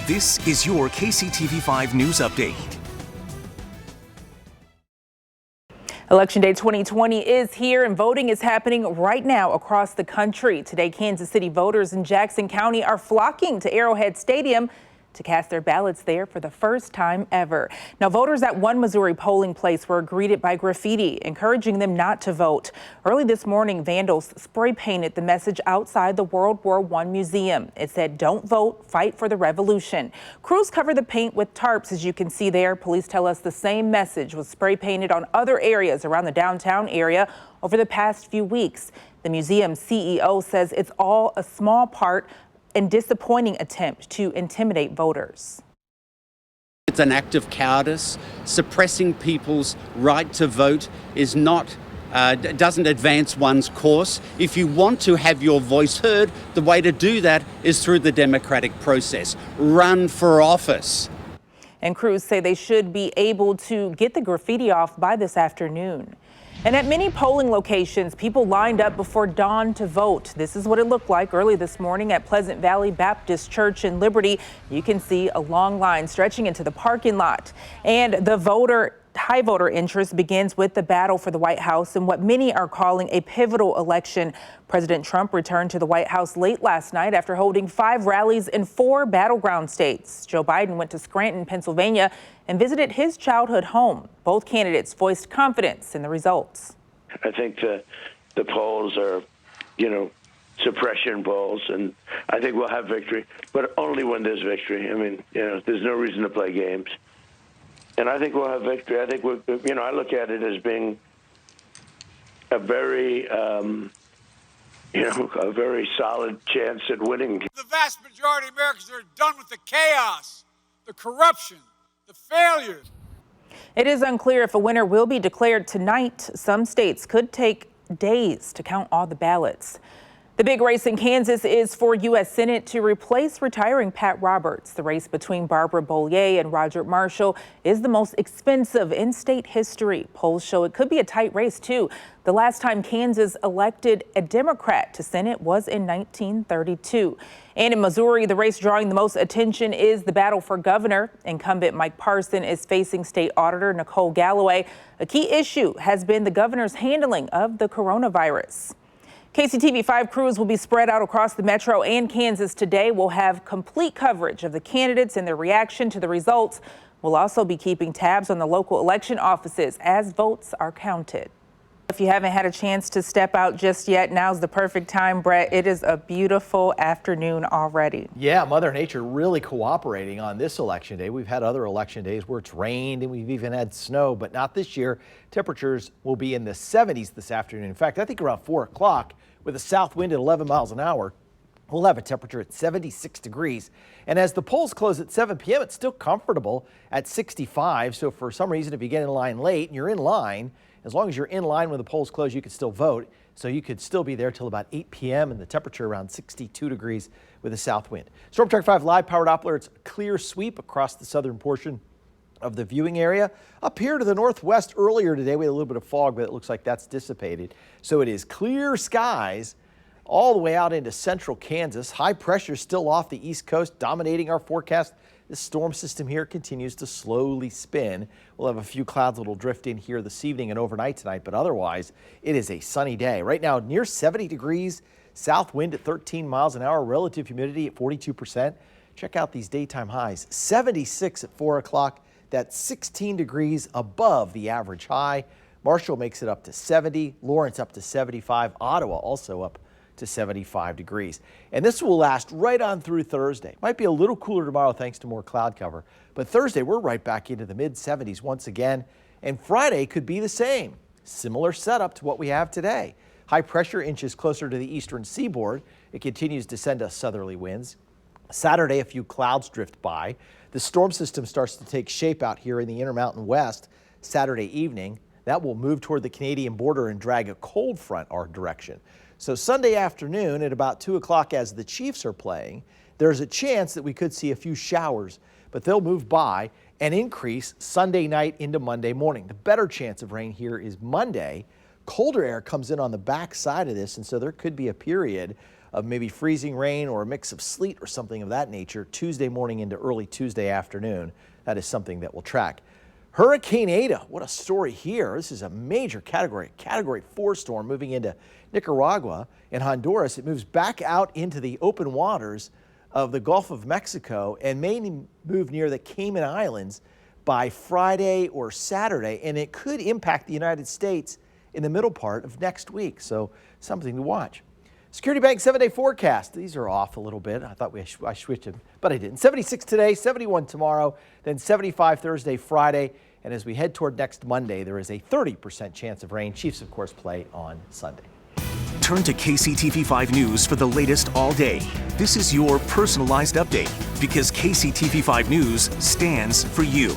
This is your KCTV5 News Update. Election Day 2020 is here and voting is happening right now across the country. Today, Kansas City voters in Jackson County are flocking to Arrowhead Stadium to cast their ballots there for the first time ever. Now, voters at one Missouri polling place were greeted by graffiti, encouraging them not to vote. Early this morning, vandals spray painted the message outside the World War I museum. It said, "Don't vote, fight for the revolution." Crews covered the paint with tarps, as you can see there. Police tell us the same message was spray painted on other areas around the downtown area over the past few weeks. The museum CEO says it's all a small part and disappointing attempt to intimidate voters. It's an act of cowardice. Suppressing people's right to vote is not doesn't advance one's cause. If you want to have your voice heard, the way to do that is through the democratic process. Run for office. And crews say they should be able to get the graffiti off by this afternoon. And at many polling locations, people lined up before dawn to vote. This is what it looked like early this morning at Pleasant Valley Baptist Church in Liberty. You can see a long line stretching into the parking lot. And the high voter interest begins with the battle for the White House in what many are calling a pivotal election. President Trump returned to the White House late last night after holding 5 rallies in 4 battleground states. Joe Biden went to Scranton, Pennsylvania, and visited his childhood home. Both candidates voiced confidence in the results. I think the polls are, suppression polls, and I think we'll have victory, but only when there's victory. I mean, there's no reason to play games. And I think we'll have victory. I think I look at it as being a very, a very solid chance at winning. The vast majority of Americans are done with the chaos, the corruption, the failure. It is unclear if a winner will be declared tonight. Some states could take days to count all the ballots. The big race in Kansas is for U.S. Senate to replace retiring Pat Roberts. The race between Barbara Bollier and Roger Marshall is the most expensive in state history. Polls show it could be a tight race, too. The last time Kansas elected a Democrat to Senate was in 1932. And in Missouri, the race drawing the most attention is the battle for governor. Incumbent Mike Parson is facing state auditor Nicole Galloway. A key issue has been the governor's handling of the coronavirus. KCTV5 crews will be spread out across the metro and Kansas today. We'll have complete coverage of the candidates and their reaction to the results. We'll also be keeping tabs on the local election offices as votes are counted. If you haven't had a chance to step out just yet, now's the perfect time, Brett. It is a beautiful afternoon already. Yeah, Mother Nature really cooperating on this election day. We've had other election days where it's rained and we've even had snow, but not this year. Temperatures will be in the 70s this afternoon. In fact, I think around 4 o'clock with a south wind at 11 miles an hour, we'll have a temperature at 76 degrees. And as the polls close at 7 p.m., it's still comfortable at 65. So for some reason, if you get in line late and you're in line, as long as you're in line when the polls close, you can still vote. So you could still be there till about 8 p.m. and the temperature around 62 degrees with a south wind. Storm Track 5 live power Doppler. It's a clear sweep across the southern portion of the viewing area. Up here to the northwest earlier today, we had a little bit of fog, but it looks like that's dissipated. So it is clear skies all the way out into central Kansas. High pressure still off the east coast, dominating our forecast. This storm system here continues to slowly spin. We'll have a few clouds that'll drift in here this evening and overnight tonight, but otherwise it is a sunny day. Right now near 70 degrees, south wind at 13 miles an hour, relative humidity at 42%. Check out these daytime highs. 76 at 4 o'clock. That's 16 degrees above the average high. Marshall makes it up to 70. Lawrence up to 75. Ottawa also up to 75 degrees. And this will last right on through Thursday. Might be a little cooler tomorrow thanks to more cloud cover. But Thursday, we're right back into the mid-70s once again. And Friday could be the same. Similar setup to what we have today. High pressure inches closer to the eastern seaboard. It continues to send us southerly winds. Saturday, a few clouds drift by. The storm system starts to take shape out here in the Intermountain West Saturday evening. That will move toward the Canadian border and drag a cold front our direction. So Sunday afternoon at about 2 o'clock as the Chiefs are playing, there's a chance that we could see a few showers, but they'll move by and increase Sunday night into Monday morning. The better chance of rain here is Monday. Colder air comes in on the back side of this, and so there could be a period of maybe freezing rain or a mix of sleet or something of that nature Tuesday morning into early Tuesday afternoon. That is something that we'll track. Hurricane Eta, what a story here. This is a major category 4 storm moving into Nicaragua and Honduras. It moves back out into the open waters of the Gulf of Mexico and may move near the Cayman Islands by Friday or Saturday, and it could impact the United States in the middle part of next week, so something to watch. Security Bank 7-day forecast. These are off a little bit. I thought I switched them, but I didn't. 76 today, 71 tomorrow, then 75 Thursday, Friday. And as we head toward next Monday, there is a 30% chance of rain. Chiefs, of course, play on Sunday. Turn to KCTV5 News for the latest all day. This is your personalized update because KCTV5 News stands for you.